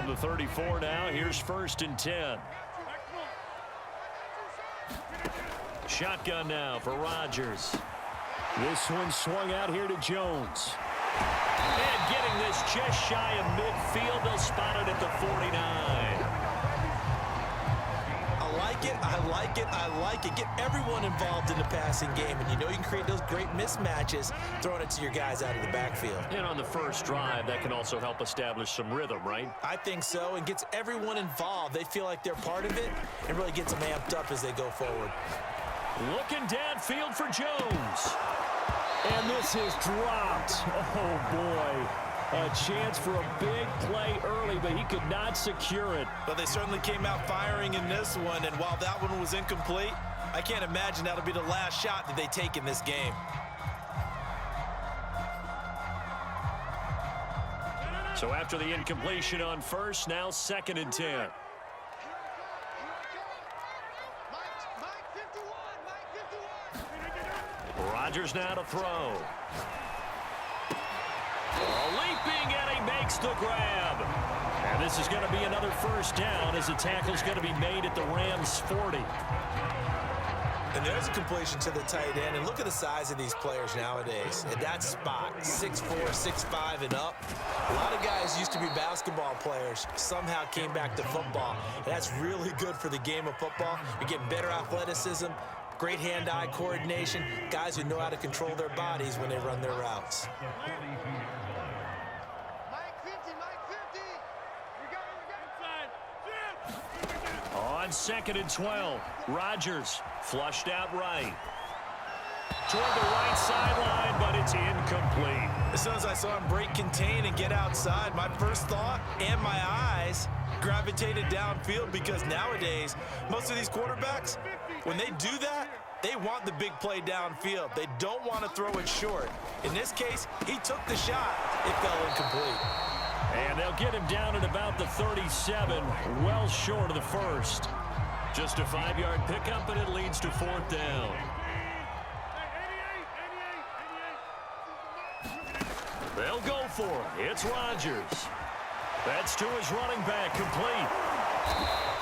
From the 34 now, here's 1st and 10. Shotgun now for Rodgers. This one swung out here to Jones. And getting this just shy of midfield. They'll spot it at the 49. I like it, I like it, I like it. Get everyone involved in the passing game, and you know you can create those great mismatches throwing it to your guys out of the backfield. And on the first drive, that can also help establish some rhythm, right? I think so, and gets everyone involved. They feel like they're part of it, and really gets them amped up as they go forward. Looking downfield for Jones. And this is dropped. Oh, boy. A chance for a big play early, but he could not secure it. But they certainly came out firing in this one, and while that one was incomplete, I can't imagine that'll be the last shot that they take in this game. So after the incompletion on first, now 2nd and 10. Rodgers now to throw. Leaping, and he makes the grab. And this is going to be another 1st down as the tackle's going to be made at the Rams' 40. And there's a completion to the tight end. And look at the size of these players nowadays. At that spot, 6'4", 6'5", and up. A lot of guys used to be basketball players, somehow came back to football. And that's really good for the game of football. You're getting better athleticism, great hand-eye coordination, guys who know how to control their bodies when they run their routes. On 2nd and 12, Rodgers flushed out right. Toward the right sideline, but it's incomplete. As soon as I saw him break contain and get outside, my first thought and my eyes gravitated downfield, because nowadays, most of these quarterbacks, when they do that, they want the big play downfield. They don't want to throw it short. In this case, he took the shot. It fell incomplete. And they'll get him down at about the 37, well short of the 1st. Just a 5-yard pickup, and it leads to 4th down. They'll go for it. It's Rodgers. That's to his running back, complete.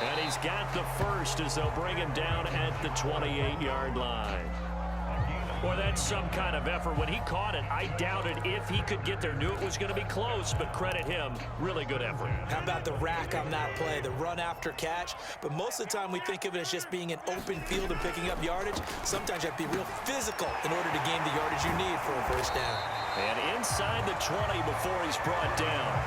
And he's got the 1st as they'll bring him down at the 28-yard line. Boy, that's some kind of effort. When he caught it, I doubted if he could get there. Knew it was going to be close, but credit him. Really good effort. How about the rack on that play, the run after catch? But most of the time we think of it as just being an open field and picking up yardage. Sometimes you have to be real physical in order to gain the yardage you need for a 1st down. And inside the 20 before he's brought down.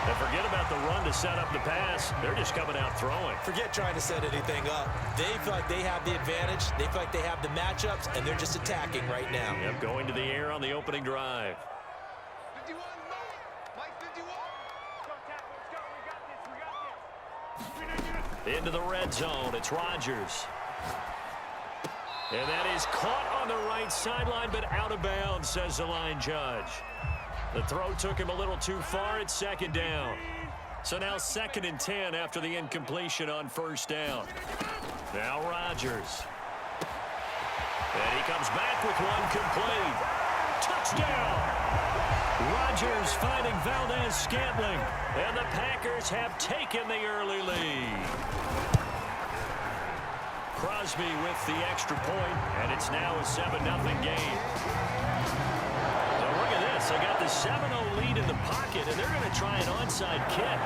And forget about the run to set up the pass. They're just coming out throwing. Forget trying to set anything up. They feel like they have the advantage. They feel like they have the matchups, and they're just attacking right now. Yep, going to the air on the opening drive. 51, Mike 51. Into the red zone. It's Rodgers. And that is caught on the right sideline, but out of bounds, says the line judge. The throw took him a little too far. It's 2nd down. So now 2nd and 10 after the incompletion on 1st down. Now Rodgers. And he comes back with one complete. Touchdown! Rodgers finding Valdez-Scantling. And the Packers have taken the early lead. Crosby with the extra point, and it's now a 7-0 game. They got the 7-0 lead in the pocket, and they're going to try an onside kick.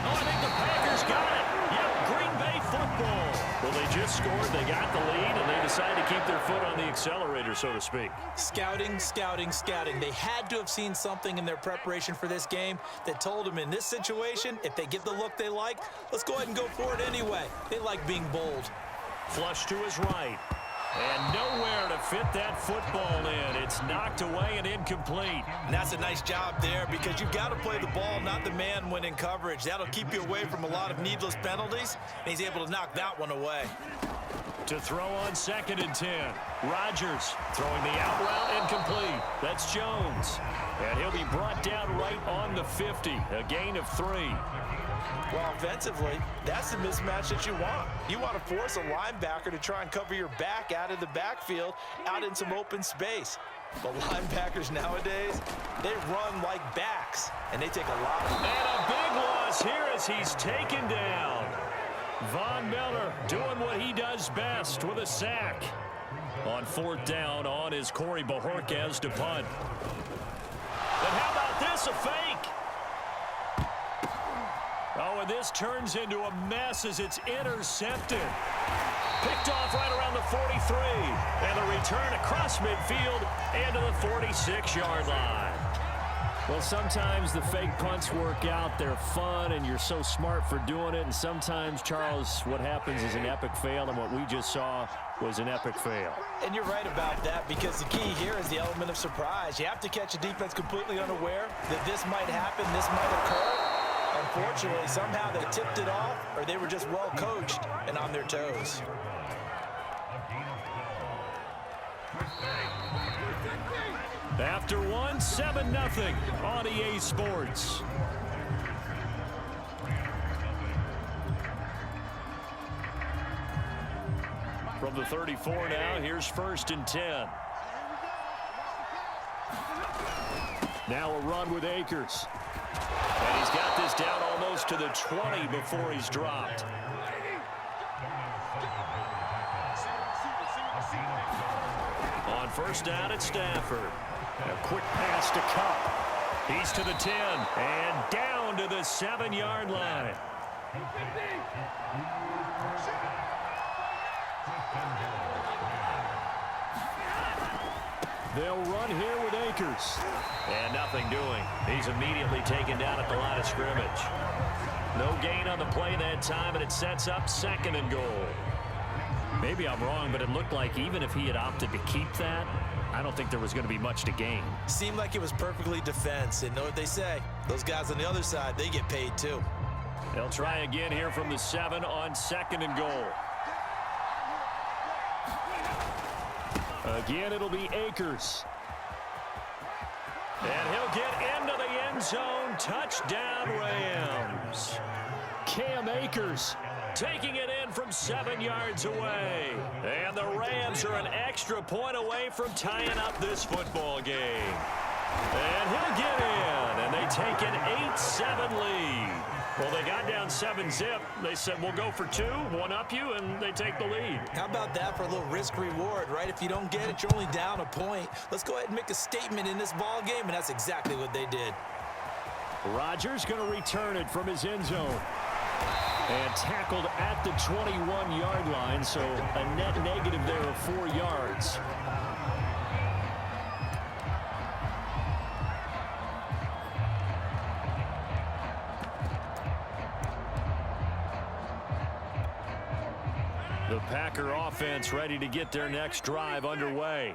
Oh, I think the Packers got it. Yep, Green Bay football. Well, they just scored, they got the lead, and they decided to keep their foot on the accelerator, so to speak. Scouting, scouting, scouting. They had to have seen something in their preparation for this game that told them in this situation, if they get the look they like, let's go ahead and go for it anyway. They like being bold. Flush to his right. And nowhere to fit that football in. It's knocked away and incomplete. And that's a nice job there, because you've got to play the ball, not the man when in coverage. That'll keep you away from a lot of needless penalties, and he's able to knock that one away. To throw on 2nd and 10. Rodgers throwing the out route incomplete. That's Jones. And he'll be brought down right on the 50. A gain of 3. Well, offensively, that's the mismatch that you want. You want to force a linebacker to try and cover your back out of the backfield, out in some open space. The linebackers nowadays, they run like backs, and they take a lot of... And a big loss here as he's taken down. Von Miller doing what he does best with a sack. On fourth down on is Corey Bojorquez to punt. And how about this, a fake? Oh, and this turns into a mess as it's intercepted. Picked off right around the 43. And the return across midfield and to the 46-yard line. Well, sometimes the fake punts work out. They're fun, and you're so smart for doing it. And sometimes, Charles, what happens is an epic fail, and what we just saw was an epic fail. And you're right about that, because the key here is the element of surprise. You have to catch a defense completely unaware that this might happen, this might occur. Unfortunately, somehow they tipped it off, or they were just well coached and on their toes. After one, 7-0 on EA Sports. From the 34 now, here's 1st and 10. Now a run with Akers. And he's got this down almost to the 20 before he's dropped. On first down, it's Stafford. A quick pass to Cup. He's to the 10 and down to the 7-yard line. They'll run here with Akers. And nothing doing. He's immediately taken down at the line of scrimmage. No gain on the play that time, and it sets up 2nd and goal. Maybe I'm wrong, but it looked like even if he had opted to keep that, I don't think there was going to be much to gain. Seemed like it was perfectly defense. And know what they say? Those guys on the other side, they get paid too. They'll try again here from the 7 on 2nd and goal. Again, it'll be Akers. And he'll get into the end zone. Touchdown, Rams. Cam Akers taking it in from 7 yards away. And the Rams are an extra point away from tying up this football game. And he'll get in. And they take an 8-7 lead. Well, they got down 7-zip. They said, we'll go for 2, one up you, and they take the lead. How about that for a little risk-reward, right? If you don't get it, you're only down a point. Let's go ahead and make a statement in this ball game, and that's exactly what they did. Rodgers going to return it from his end zone. And tackled at the 21-yard line, so a net negative there of 4 yards. The Packer offense ready to get their next drive underway.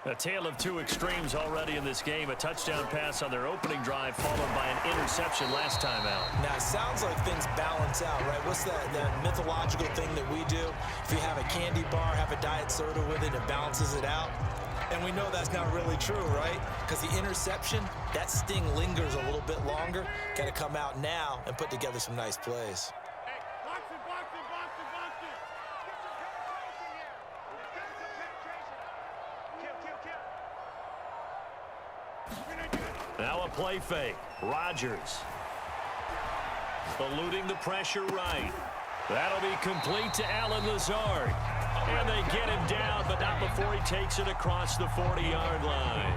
A tale of two extremes already in this game. A touchdown pass on their opening drive followed by an interception last time out. Now, it sounds like things balance out, right? What's that mythological thing that we do? If you have a candy bar, have a diet soda with it, it balances it out. And we know that's not really true, right? Because the interception, that sting lingers a little bit longer. Got to come out now and put together some nice plays. Now a play fake. Rodgers eluding the pressure right. That'll be complete to Allen Lazard. And they get him down, but not before he takes it across the 40-yard line.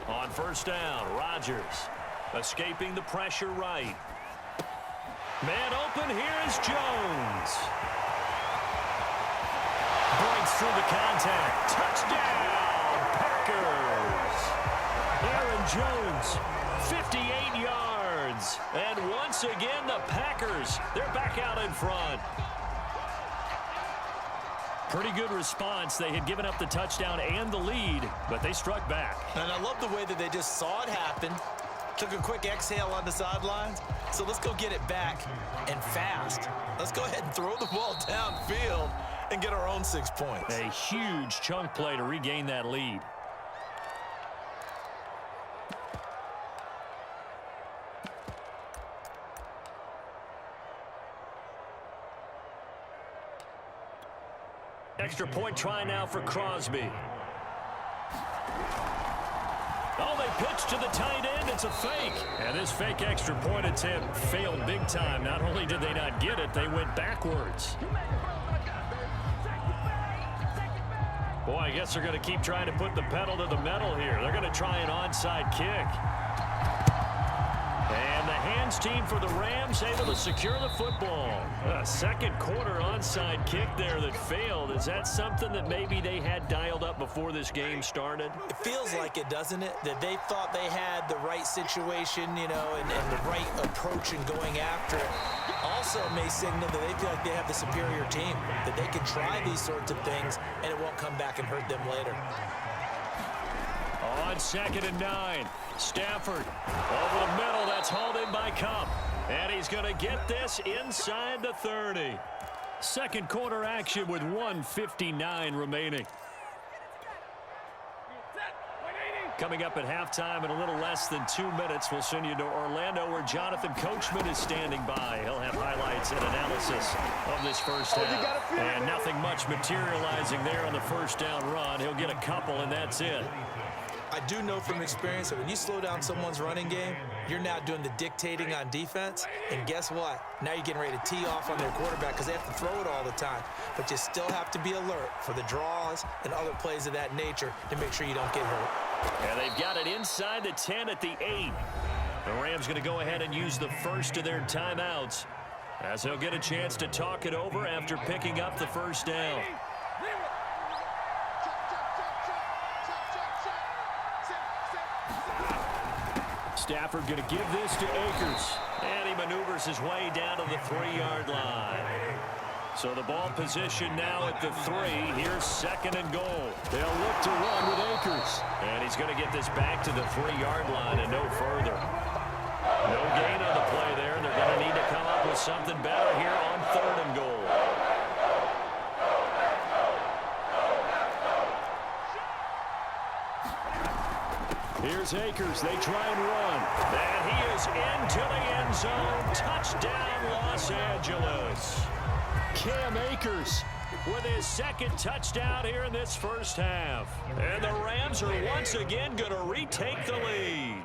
On first down, Rodgers escaping the pressure right. Man open, here is Jones. Breaks through the contact. Touchdown, Packers. Aaron Jones, 58 yards. And once again, the Packers, they're back out in front. Pretty good response. They had given up the touchdown and the lead, but they struck back. And I love the way that they just saw it happen, Took a quick exhale on the sidelines. So let's go get it back and fast. Let's go ahead and throw the ball downfield and get our own 6 points. A huge chunk play to regain that lead. Extra point try now for Crosby. Oh, they pitch to the tight end. It's a fake. And this fake extra point attempt failed big time. Not only did they not get it, they went backwards. Boy, I guess they're going to keep trying to put the pedal to the metal here. They're going to try an onside kick. And the hands team for the Rams able to secure the football. A second quarter onside kick there that failed. Is that something that maybe they had dialed up before this game started? It feels like it, doesn't it? That they thought they had the right situation, you know, and the right approach in going after it. Also may signal that they feel like they have the superior team, that they can try these sorts of things and it won't come back and hurt them later. On 2nd and 9, Stafford over the middle. That's hauled in by Cup. And he's going to get this inside the 30. Second quarter action with 1:59 remaining. Coming up at halftime in a little less than 2 minutes, we'll send you to Orlando where Jonathan Coachman is standing by. He'll have highlights and analysis of this first half. And nothing much materializing there on the first down run. He'll get a couple, and that's it. I do know from experience that when you slow down someone's running game, you're now doing the dictating on defense. And guess what? Now you're getting ready to tee off on their quarterback because they have to throw it all the time. But you still have to be alert for the draws and other plays of that nature to make sure you don't get hurt. And they've got it inside the 10 at the 8. The Rams going to go ahead and use the first of their timeouts as they'll get a chance to talk it over after picking up the first down. Stafford going to give this to Akers. And he maneuvers his way down to the 3-yard line. So the ball position now at the 3. Here's 2nd and goal. They'll look to run with Akers. And he's going to get this back to the 3-yard line and no further. No gain on the play there. They're going to need to come up with something better here on 3rd and goal. Here's Akers. They try and run. And he is into the end zone. Touchdown, Los Angeles. Cam Akers with his 2nd touchdown here in this first half. And the Rams are once again going to retake the lead.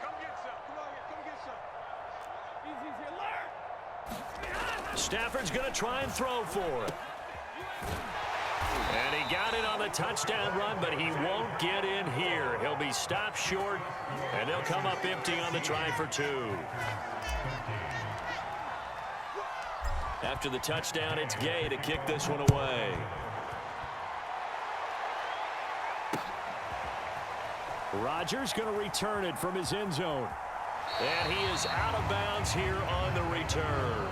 Come get some. Come on, come get some. Easy, Stafford's going to try and throw for it. And he got it on the touchdown run, but he won't get in here. He'll be stopped short, and they'll come up empty on the try for 2. After the touchdown, it's Gay to kick this one away. Rodgers going to return it from his end zone. And he is out of bounds here on the return.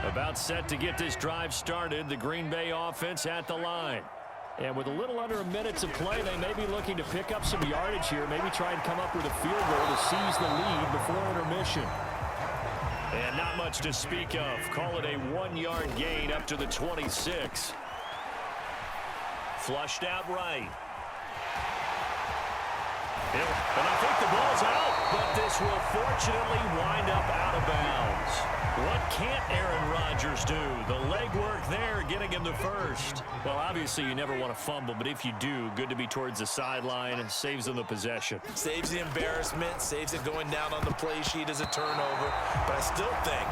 About set to get this drive started. The Green Bay offense at the line. And with a little under a minute to play, they may be looking to pick up some yardage here. Maybe try and come up with a field goal to seize the lead before intermission. And not much to speak of. Call it a 1-yard gain up to the 26. Flushed out right. And I think the ball's out, but this will fortunately wind up out of bounds. What can't Aaron Rodgers do? The legwork there, getting him the first. Well, obviously you never want to fumble, but if you do, good to be towards the sideline and saves them the possession. Saves the embarrassment, saves it going down on the play sheet as a turnover. But I still think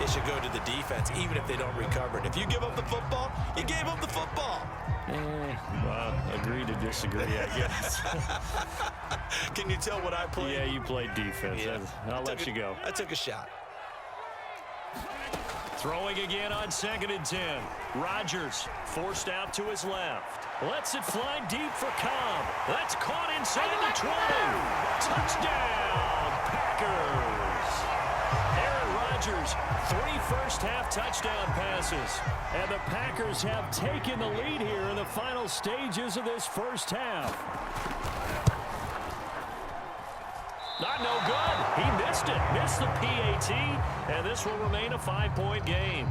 it should go to the defense, even if they don't recover it. If you give up the football, you gave up the football. Well, agree to disagree, I guess. Can you tell what I played? Yeah, you played defense. Yeah. I'll let you go. I took a shot. Throwing again on 2nd and 10. Rodgers forced out to his left. Lets it fly deep for Cobb. That's caught inside the 20. Touchdown, Packers. Aaron Rodgers, 3 first-half touchdown passes. And the Packers have taken the lead here in the final stages of this first half. Not no good. He missed it. Missed the PAT. And this will remain a 5-point game.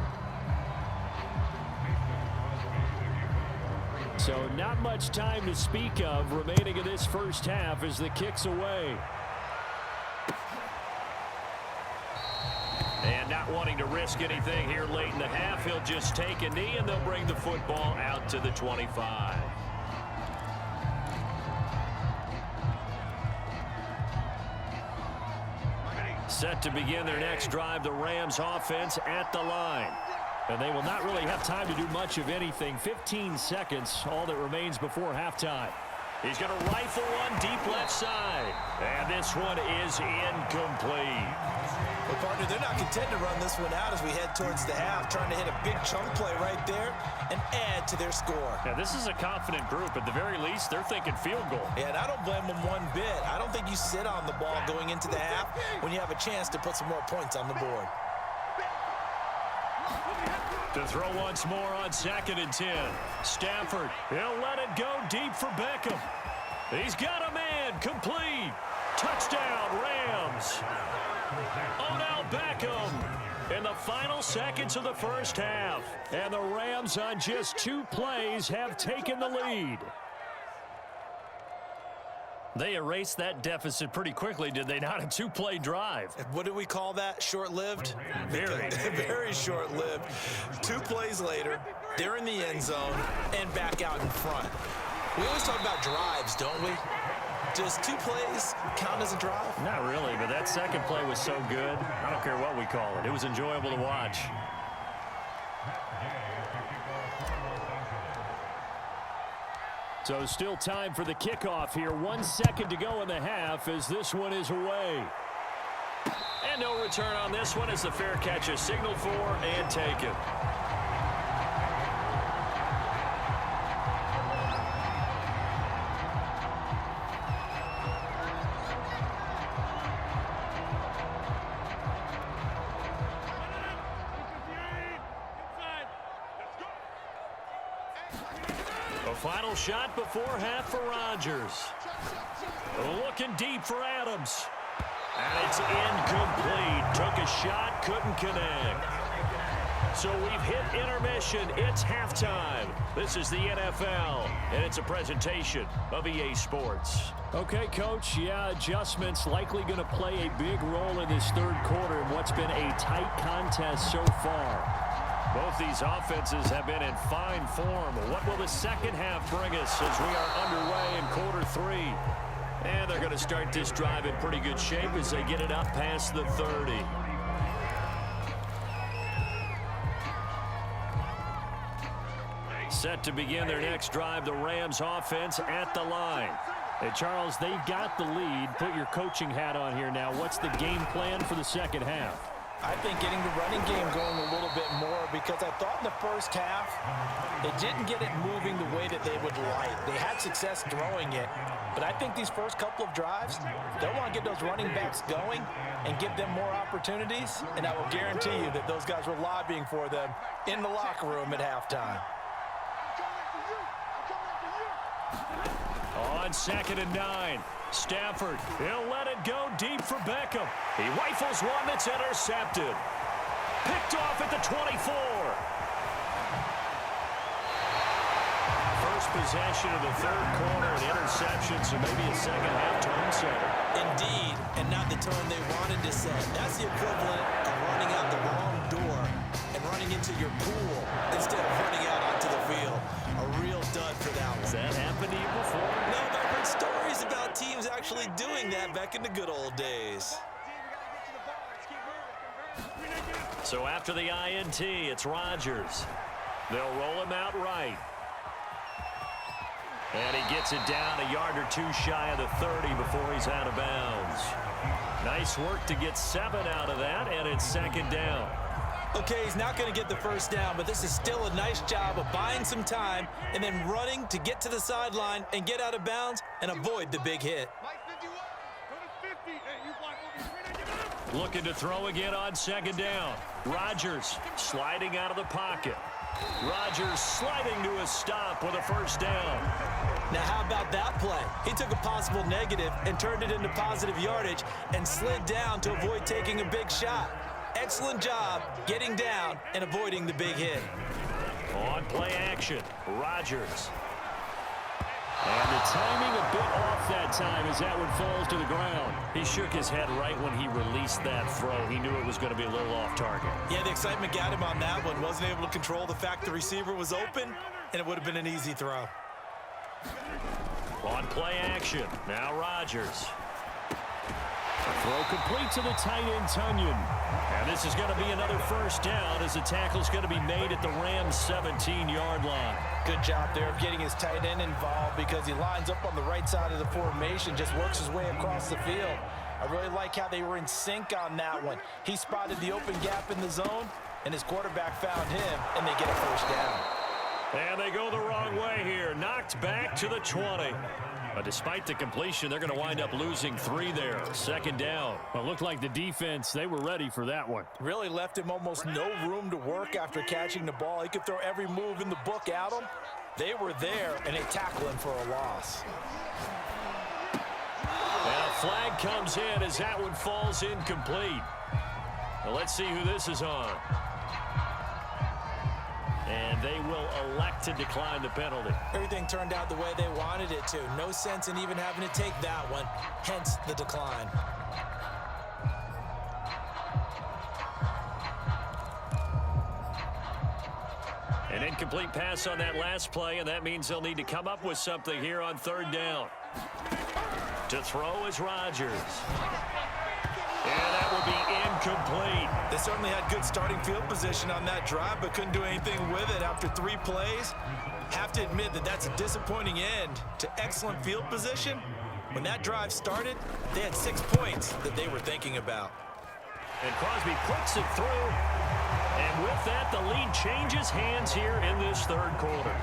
So not much time to speak of remaining in this first half as the kick's away. And not wanting to risk anything here late in the half, he'll just take a knee and they'll bring the football out to the 25. Set to begin their next drive, the Rams offense at the line. And they will not really have time to do much of anything. 15 seconds, all that remains before halftime. He's going to rifle one deep left side. And this one is incomplete. Well, partner, they're not content to run this one out as we head towards the half, trying to hit a big chunk play right there and add to their score. Now, this is a confident group. At the very least, they're thinking field goal. Yeah, and I don't blame them one bit. I don't think you sit on the ball going into the half when you have a chance to put some more points on the board. To throw once more on 2nd and 10. Stafford, he'll let it go deep for Beckham. He's got a man, complete. Touchdown, Rams. Odell Beckham in the final seconds of the first half. And the Rams on just 2 plays have taken the lead. They erased that deficit pretty quickly, did they not? A 2-play drive. What do we call that? Short-lived? Very. Very short-lived. 2 plays later, they're in the end zone and back out in front. We always talk about drives, don't we? Does 2 plays count as a drive? Not really, but that second play was so good. I don't care what we call it. It was enjoyable to watch. So still time for the kickoff here. 1 second to go in the half as this one is away. And no return on this one as the fair catch is signaled for and taken. Final shot before half for Rodgers. Looking deep for Adams. And it's incomplete. Took a shot, couldn't connect. So we've hit intermission. It's halftime. This is the NFL, and it's a presentation of EA Sports. Okay, Coach, yeah, adjustments likely going to play a big role in this third quarter in what's been a tight contest so far. Both these offenses have been in fine form. What will the second half bring us as we are underway in quarter 3? And they're going to start this drive in pretty good shape as they get it up past the 30. Set to begin their next drive, the Rams offense at the line. Hey, Charles, they've got the lead. Put your coaching hat on here now. What's the game plan for the second half? I think getting the running game going a little bit more because I thought in the first half they didn't get it moving the way that they would like. They had success throwing it, but I think these first couple of drives, they'll want to get those running backs going and give them more opportunities, and I will guarantee you that those guys were lobbying for them in the locker room at halftime. On 2nd and 9. Stafford, he'll let it go deep for Beckham. He rifles one that's intercepted. Picked off at the 24. First possession of the third quarter, an interception, so maybe a second half tone setter. Indeed, and not the tone they wanted to set. That's the equivalent of running out the wrong door and running into your pool instead of running out onto the field. A real dud for that one. Has that happened to you before? No, but I've heard stories about teams actually doing that back in the good old days. So after the INT, it's Rodgers. They'll roll him out right. And he gets it down a yard or 2 shy of the 30 before he's out of bounds. Nice work to get 7 out of that, and it's 2nd down. Okay, he's not going to get the first down, but this is still a nice job of buying some time and then running to get to the sideline and get out of bounds and avoid the big hit. Looking to throw again on second down. Rodgers sliding out of the pocket. Rodgers sliding to a stop with a first down. Now, how about that play? He took a possible negative and turned it into positive yardage and slid down to avoid taking a big shot. Excellent job getting down and avoiding the big hit. On play action, Rodgers. And the timing a bit off that time as that one falls to the ground. He shook his head right when he released that throw. He knew it was going to be a little off target. Yeah, the excitement got him on that one. Wasn't able to control the fact the receiver was open, and it would have been an easy throw. On play action, now Rodgers. Throw complete to the tight end, Tunyon. And this is going to be another first down as the tackle's going to be made at the Rams' 17-yard line. Good job there of getting his tight end involved because he lines up on the right side of the formation, just works his way across the field. I really like how they were in sync on that one. He spotted the open gap in the zone, and his quarterback found him, and they get a first down. And they go the wrong way here. Knocked back to the 20. But despite the completion, they're going to wind up losing 3 there. Second down. Well, it looked like the defense, they were ready for that one. Really left him almost no room to work after catching the ball. He could throw every move in the book at him. They were there, and they tackle him for a loss. And a flag comes in as that one falls incomplete. Now let's see who this is on. And they will elect to decline the penalty. Everything turned out the way they wanted it to. No sense in even having to take that one, hence the decline. An incomplete pass on that last play, and that means they'll need to come up with something here on third down. To throw is Rodgers. And that will be incomplete. They certainly had good starting field position on that drive, but couldn't do anything with it after 3 plays. Have to admit that that's a disappointing end to excellent field position. When that drive started, they had 6 points that they were thinking about. And Crosby puts it through. And with that, the lead changes hands here in this third quarter.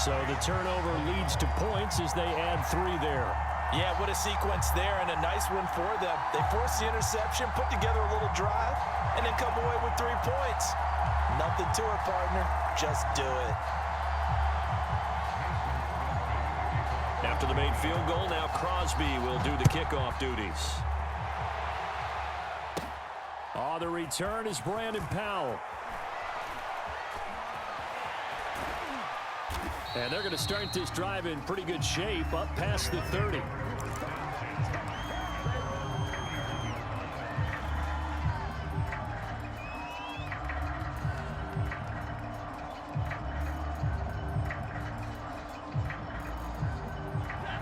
So the turnover leads to points as they add 3 there. Yeah, what a sequence there, and a nice one for them. They force the interception, put together a little drive, and then come away with 3 points. Nothing to it, partner. Just do it. After the made field goal, now Crosby will do the kickoff duties. Oh, the return is Brandon Powell. And they're going to start this drive in pretty good shape up past the 30.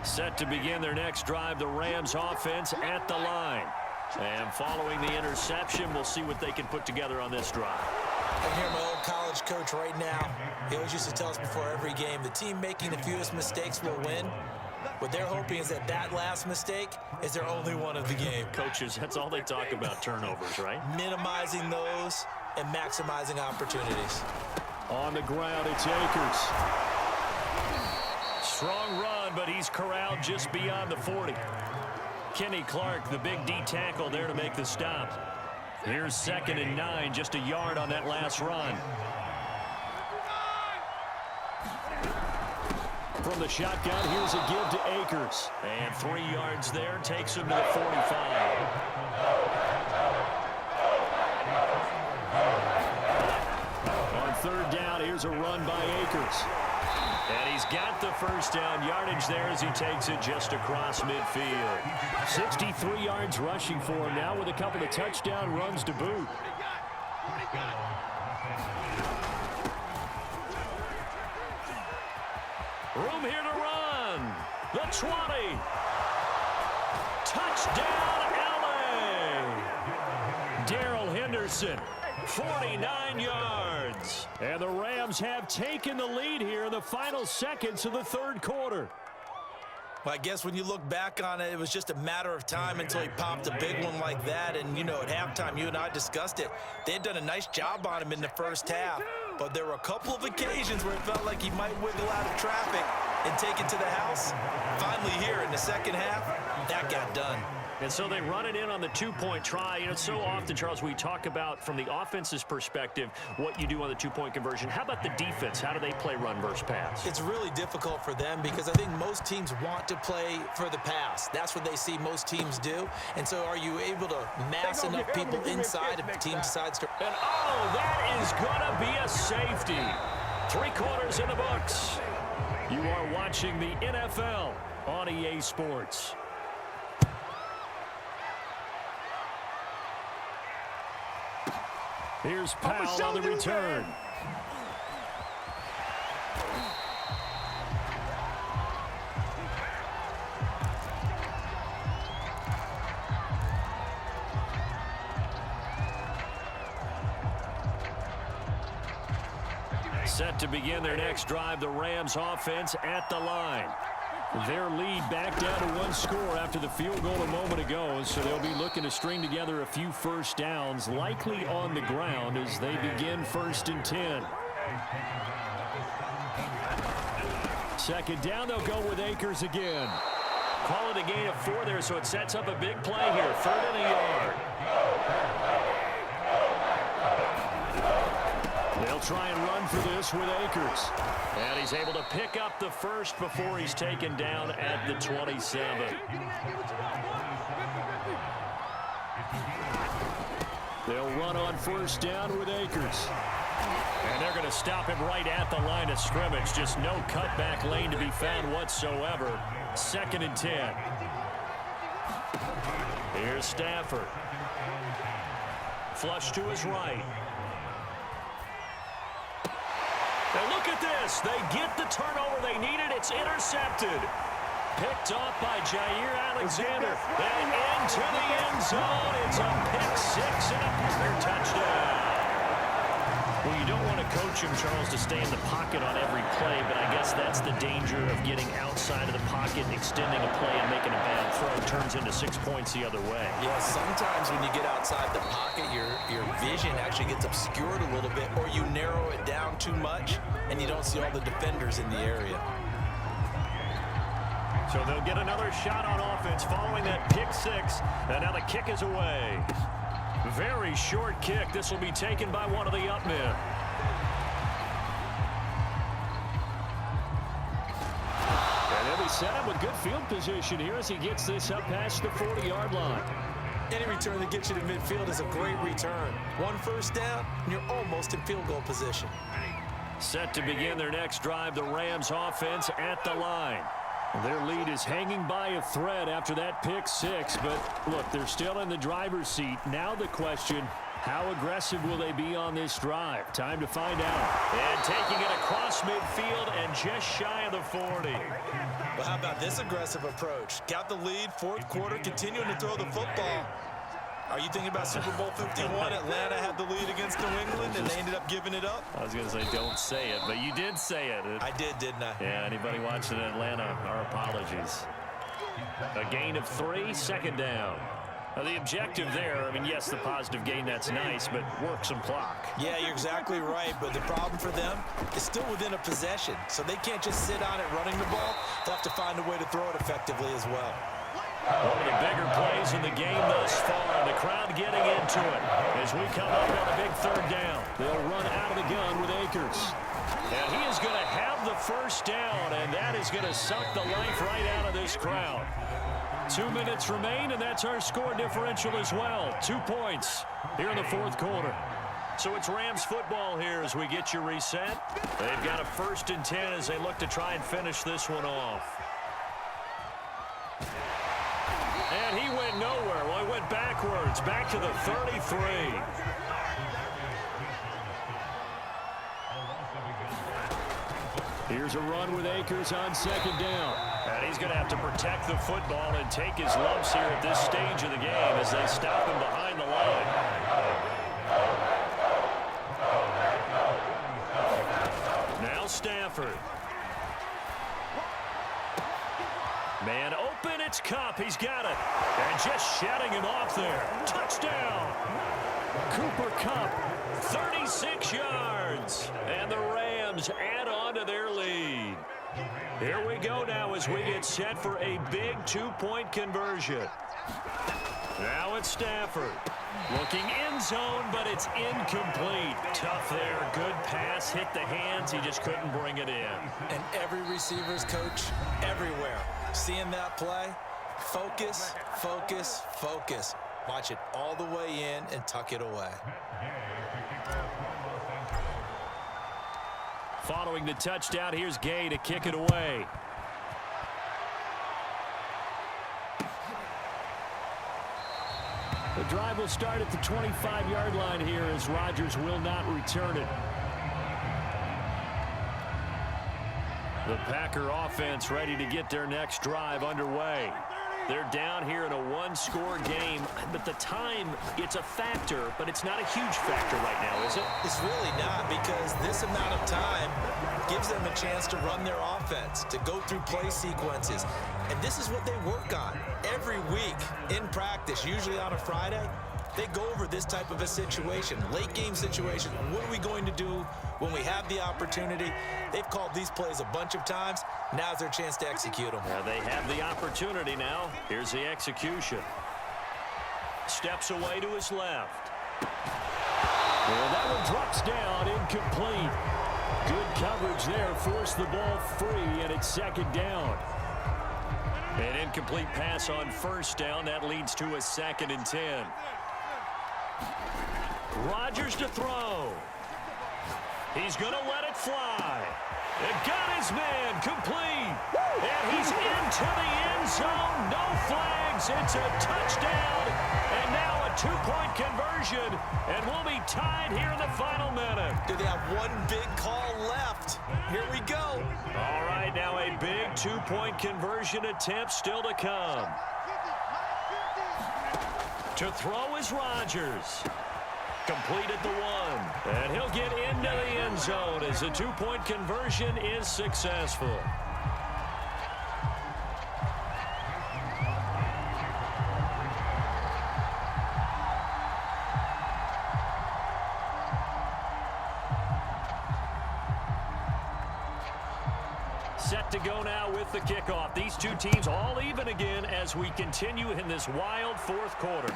Set to begin their next drive, the Rams offense at the line. And following the interception, we'll see what they can put together on this drive. I hear my old college coach right now. He always used to tell us before every game, the team making the fewest mistakes will win. What they're hoping is that that last mistake is their only one of the game. Coaches, that's all they talk about, turnovers, right? Minimizing those and maximizing opportunities. On the ground, it's Akers. Strong run, but he's corralled just beyond the 40. Kenny Clark, the big D tackle there to make the stop. Here's 2nd and 9, just a yard on that last run. From the shotgun, here's a give to Akers. And 3 yards there, takes him to the 45. On third down, here's a run by Akers. And he's got the first down yardage there as he takes it just across midfield. 63 yards rushing for him now with a couple of touchdown runs to boot. Room here to run. The 20. Touchdown, LA. Darrell Henderson. 49 yards. And the Rams have taken the lead here in the final seconds of the third quarter. Well, I guess when you look back on it, it was just a matter of time until he popped a big one like that. And, you know, at halftime, you and I discussed it. They had done a nice job on him in the first half. But there were a couple of occasions where it felt like he might wiggle out of traffic and take it to the house. Finally here in the second half, that got done. And so they run it in on the two-point try. You know, so often, Charles, we talk about from the offense's perspective what you do on the two-point conversion. How about the defense? How do they play run versus pass? It's really difficult for them because I think most teams want to play for the pass. That's what they see most teams do. And so are you able to mass enough people inside if the team decides to... And, oh, that is going to be a safety. 3 quarters in the books. You are watching the NFL on EA Sports. Here's Powell on the return. Set to begin their next drive, the Rams offense at the line. Their lead back down to 1 score after the field goal a moment ago, so they'll be looking to string together a few first downs, likely on the ground as they begin 1st and 10. Second down, they'll go with Akers again. Call it a gain of 4 there, so it sets up a big play here. 3rd and a yard. They'll try and run for this with Akers. And he's able to pick up the first before he's taken down at the 27. They'll run on 1st down with Akers. And they're going to stop him right at the line of scrimmage. Just no cutback lane to be found whatsoever. 2nd and 10. Here's Stafford. Flush to his right. Now look at this. They get the turnover they needed. It's intercepted. Picked off by Jair Alexander. And into the end zone. It's a pick 6 and a partner touchdown. Well, you don't want to coach him, Charles, to stay in the pocket on every play, but I guess that's the danger of getting outside of the pocket, extending a play, and making a bad throw. Turns into 6 points the other way. Yeah, sometimes when you get outside the pocket, your vision actually gets obscured a little bit, or you narrow it down too much, and you don't see all the defenders in the area. So they'll get another shot on offense following that pick 6, and now the kick is away. Very short kick. This will be taken by one of the up men. And they'll be set up with good field position here as he gets this up past the 40-yard line. Any return that gets you to midfield is a great return. 1 first down, and you're almost in field goal position. Set to begin their next drive, the Rams offense at the line. Their lead is hanging by a thread after that pick 6, but look, they're still in the driver's seat. Now the question, how aggressive will they be on this drive? Time to find out. And taking it across midfield and just shy of the 40. Well, how about this aggressive approach? Got the lead, 4th quarter, continuing to throw the football. Are you thinking about Super Bowl 51? Atlanta had the lead against New England, and they ended up giving it up? I was going to say don't say it, but you did say it. I did, didn't I? Yeah, anybody watching Atlanta, our apologies. A gain of 3, 2nd down. Now, the objective there, I mean, yes, the positive gain, that's nice, but work some clock. Yeah, you're exactly right, but the problem for them is still within a possession, so they can't just sit on it running the ball. They'll have to find a way to throw it effectively as well. One of the bigger plays in the game thus far. The crowd getting into it as we come up on a big 3rd down. They'll run out of the gun with Akers. And he is going to have the first down, and that is going to suck the life right out of this crowd. 2 minutes remain, and that's our score differential as well. 2 points here in the 4th quarter. So it's Rams football here as we get you reset. They've got a 1st and 10 as they look to try and finish this one off. And he went nowhere. Well, he went backwards, back to the 33. Here's a run with Akers on 2nd down. And he's going to have to protect the football and take his lumps here at this stage of the game as they stop him behind the line. Now Stafford. Man open, it's Kupp. He's got it. And just shutting him off there. Touchdown. Cooper Kupp, 36 yards. And the Rams add on to their lead. Here we go now as we get set for a big two-point conversion. Now it's Stafford. Looking end zone, but it's incomplete. Tough there. Good pass. Hit the hands. He just couldn't bring it in. And every receiver's coach everywhere. Seeing that play, focus, focus, focus. Watch it all the way in and tuck it away. Following the touchdown, here's Gay to kick it away. The drive will start at the 25-yard line here as Rodgers will not return it. The Packer offense ready to get their next drive underway. They're down here in a one-score game, but the time, it's a factor, but it's not a huge factor right now, is it? It's really not, because this amount of time gives them a chance to run their offense, to go through play sequences. And this is what they work on every week in practice, usually on a Friday. They go over this type of a situation, late game situation. What are we going to do when we have the opportunity? They've called these plays a bunch of times. Now's their chance to execute them. Now they have the opportunity now. Here's the execution. Steps away to his left. Well, that one drops down, incomplete. Good coverage there, forced the ball free, and it's second down. An incomplete pass on first down. That leads to a 2nd and 10. Rodgers to throw. He's going to let it fly. And got his man complete. And he's into the end zone. No flags. It's a touchdown. And now a two-point conversion. And we'll be tied here in the final minute. Do they have one big call left? Here we go. All right, now a big two-point conversion attempt still to come. To throw is Rodgers. Complete at the 1. And he'll get into the end zone as the two-point conversion is successful. Set to go now with the kickoff. These two teams all even again as we continue in this wild fourth quarter.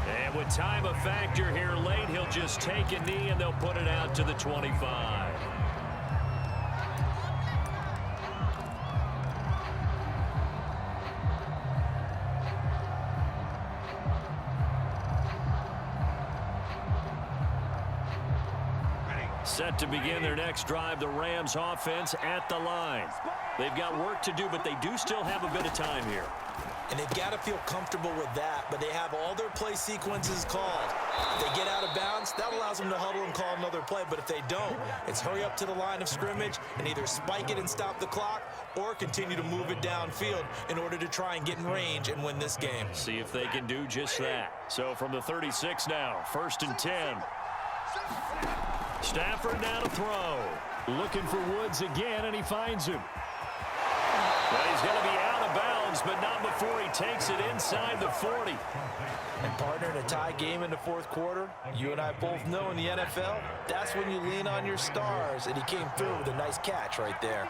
And with time a factor here late, he'll just take a knee and they'll put it out to the 25. Set to begin their next drive, the Rams offense at the line. They've got work to do, but they do still have a bit of time here. And they've got to feel comfortable with that, but they have all their play sequences called. If they get out of bounds, that allows them to huddle and call another play, but if they don't, it's hurry up to the line of scrimmage and either spike it and stop the clock or continue to move it downfield in order to try and get in range and win this game. See if they can do just that. So from the 36 now, 1st and 10. Stafford now to throw. Looking for Woods again, and he finds him. Well, he's going to be out of bounds, but not before he takes it inside the 40. And partner, in a tie game in the fourth quarter, you and I both know in the NFL, that's when you lean on your stars, and he came through with a nice catch right there.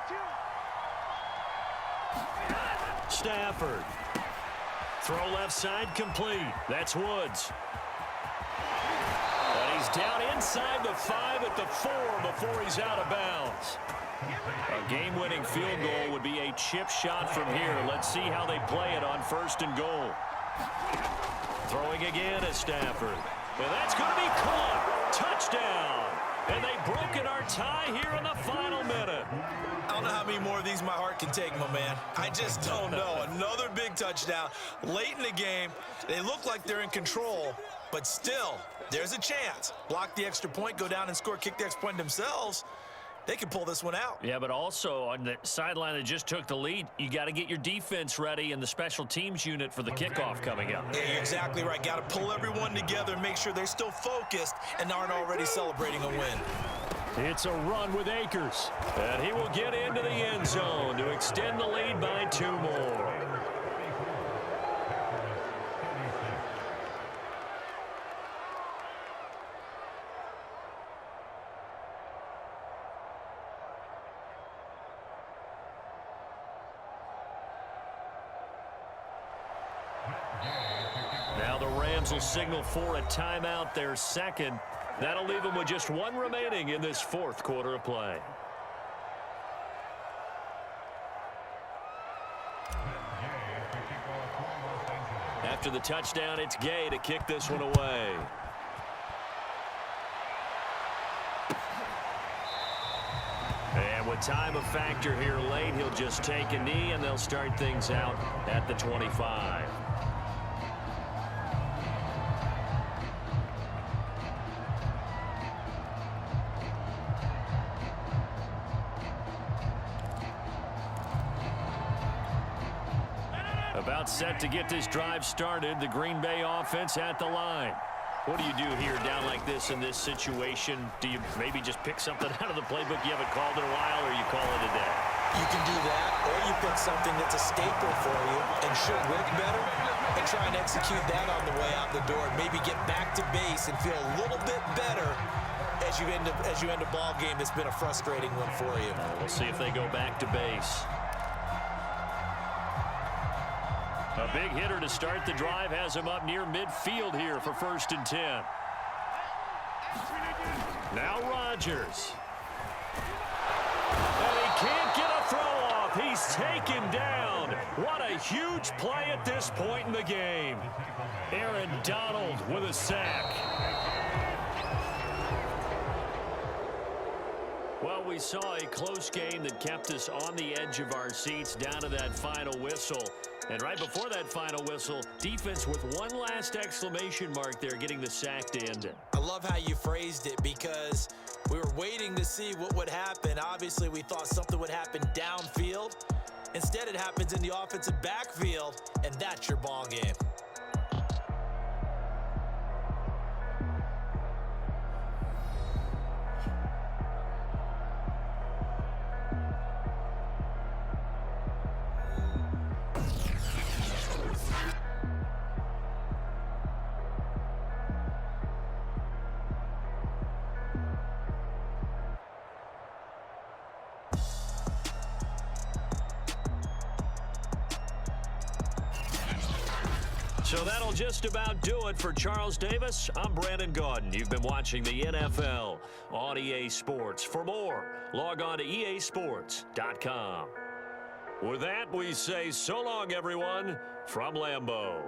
Stafford. Throw left side complete. That's Woods. And he's down inside the 5 at the 4 before he's out of bounds. A game-winning field goal would be a chip shot from here. Let's see how they play it on 1st and goal. Throwing again is Stafford. And that's going to be caught. Touchdown. And they've broken our tie here in the final minute. I don't know how many more of these my heart can take, my man. I just don't know. Another big touchdown. Late in the game, they look like they're in control, but still, there's a chance. Block the extra point, go down and score, kick the extra point themselves. They can pull this one out. Yeah, but also on the sideline that just took the lead, you got to get your defense ready and the special teams unit for the kickoff coming up. Yeah, you're exactly right. Got to pull everyone together and make sure they're still focused and aren't already celebrating a win. It's a run with Akers. And he will get into the end zone to extend the lead by 2 more. Rams will signal for a timeout, their second. That'll leave them with just one remaining in this fourth quarter of play. After the touchdown, it's Gay to kick this one away. And with time a factor here late, he'll just take a knee, and they'll start things out at the 25. About set to get this drive started. The Green Bay offense at the line. What do you do here down like this in this situation? Do you maybe just pick something out of the playbook you haven't called in a while, or you call it a day? You can do that, or you pick something that's a staple for you and should work better and try and execute that on the way out the door. Maybe get back to base and feel a little bit better as you end a ball game that's been a frustrating one for you. We'll see if they go back to base. A big hitter to start the drive has him up near midfield here for 1st and 10. Now Rodgers. And he can't get a throw off. He's taken down. What a huge play at this point in the game. Aaron Donald with a sack. Well, we saw a close game that kept us on the edge of our seats down to that final whistle. And right before that final whistle, defense with one last exclamation mark there, getting the sack to end it. I love how you phrased it, because we were waiting to see what would happen. Obviously, we thought something would happen downfield. Instead, it happens in the offensive backfield, and that's your ball game. So that'll just about do it for Charles Davis. I'm Brandon Gaudin. You've been watching the NFL on EA Sports. For more, log on to easports.com. With that, we say so long, everyone, from Lambeau.